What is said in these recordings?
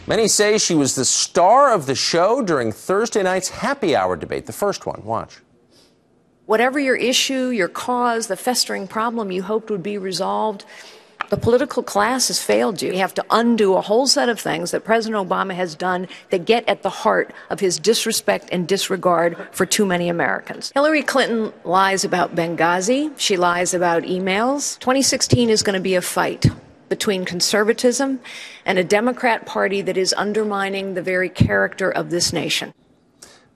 Many say she was the star of the show during Thursday night's happy hour debate, the first one. Watch. Whatever your issue, your cause, the festering problem you hoped would be resolved, the political class has failed you. You have to undo a whole set of things that President Obama has done that get at the heart of his disrespect and disregard for too many Americans. Hillary Clinton lies about Benghazi. She lies about emails. 2016 is going to be a fight between conservatism and a Democrat Party that is undermining the very character of this nation.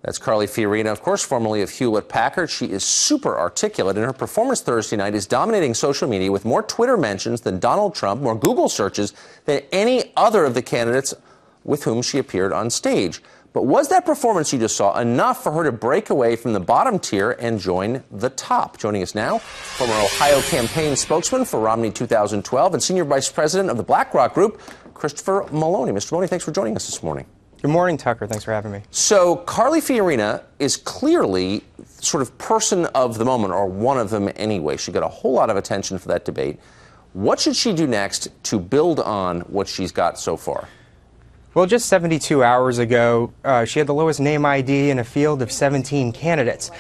That's Carly Fiorina, of course, formerly of Hewlett-Packard. She is super articulate, and her performance Thursday night is dominating social media with more Twitter mentions than Donald Trump, more Google searches than any other of the candidates with whom she appeared on stage. But was that performance you just saw enough for her to break away from the bottom tier and join the top? Joining us now, former Ohio campaign spokesman for Romney 2012 and senior vice president of the BlackRock Group, Christopher Meloni. Mr. Meloni, thanks for joining us this morning. Good morning, Tucker. Thanks for having me. So Carly Fiorina is clearly sort of person of the moment, or one of them anyway. She got a whole lot of attention for that debate. What should she do next to build on what she's got so far? Well, just 72 hours ago, she had the lowest name ID in a field of 17 candidates.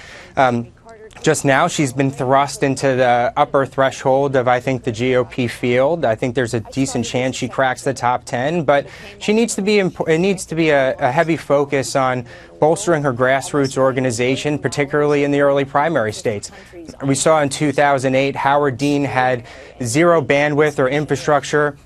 Just now, she's been thrust into the upper threshold of, I think, the GOP field. I think there's a decent chance she cracks the top 10, but she needs to be. It needs to be a heavy focus on bolstering her grassroots organization, particularly in the early primary states. We saw in 2008, Howard Dean had zero bandwidth or infrastructure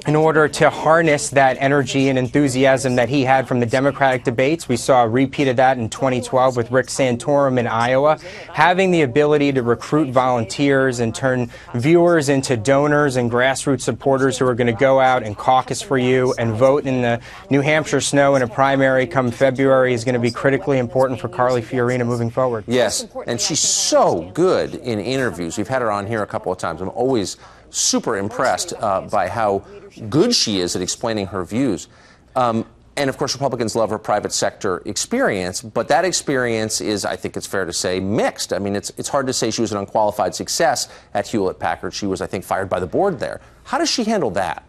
in order to harness that energy and enthusiasm that he had from the Democratic debates. We saw a repeat of that in 2012 with Rick Santorum in Iowa. Having the ability to recruit volunteers and turn viewers into donors and grassroots supporters who are going to go out and caucus for you and vote in the New Hampshire snow in a primary come February is going to be critically important for Carly Fiorina moving forward. Yes, and she's so good in interviews. We've had her on here a couple of times. I'm always super impressed by how good she is at explaining her views. And, of course, Republicans love her private sector experience, but that experience is, I think it's fair to say, mixed. I mean, it's hard to say she was an unqualified success at Hewlett-Packard. She was, I think, fired by the board there. How does she handle that?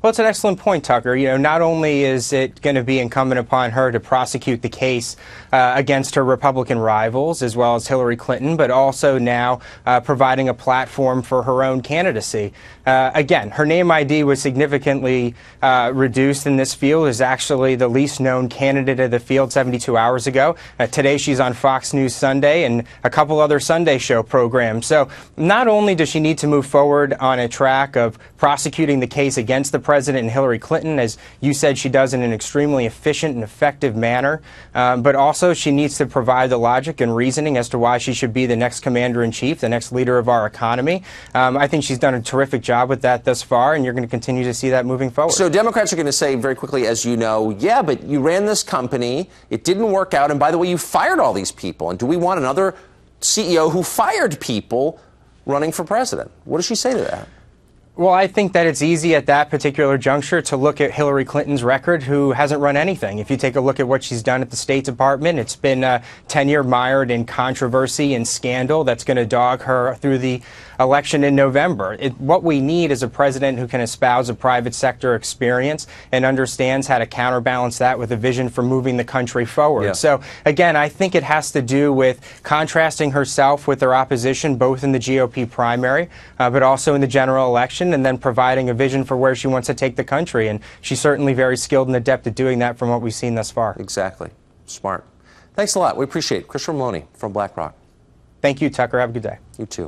Well, it's an excellent point, Tucker. You know, not only is it going to be incumbent upon her to prosecute the case against her Republican rivals, as well as Hillary Clinton, but also now providing a platform for her own candidacy. Again, her name ID was significantly reduced in this field, is actually the least known candidate of the field 72 hours ago. Today she's on Fox News Sunday and a couple other Sunday show programs. So not only does she need to move forward on a track of prosecuting the case against the president and Hillary Clinton, as you said she does in an extremely efficient and effective manner, but also she needs to provide the logic and reasoning as to why she should be the next commander-in-chief, the next leader of our economy. I think she's done a terrific job with that thus far, and you're going to continue to see that moving forward. So Democrats are going to say very quickly, as you know, yeah, but you ran this company, it didn't work out, and by the way, you fired all these people. And do we want another CEO who fired people running for president? What does she say to that? Well, I think that it's easy at that particular juncture to look at Hillary Clinton's record, who hasn't run anything. If you take a look at what she's done at the State Department, it's been tenure mired in controversy and scandal that's going to dog her through the election in November. What we need is a president who can espouse a private sector experience and understands how to counterbalance that with a vision for moving the country forward. Yeah. So, again, I think it has to do with contrasting herself with her opposition, both in the GOP primary, but also in the general election, and then providing a vision for where she wants to take the country. And she's certainly very skilled and adept at doing that from what we've seen thus far. Exactly. Smart. Thanks a lot. We appreciate it. Christopher Meloni from BlackRock. Thank you, Tucker. Have a good day. You too.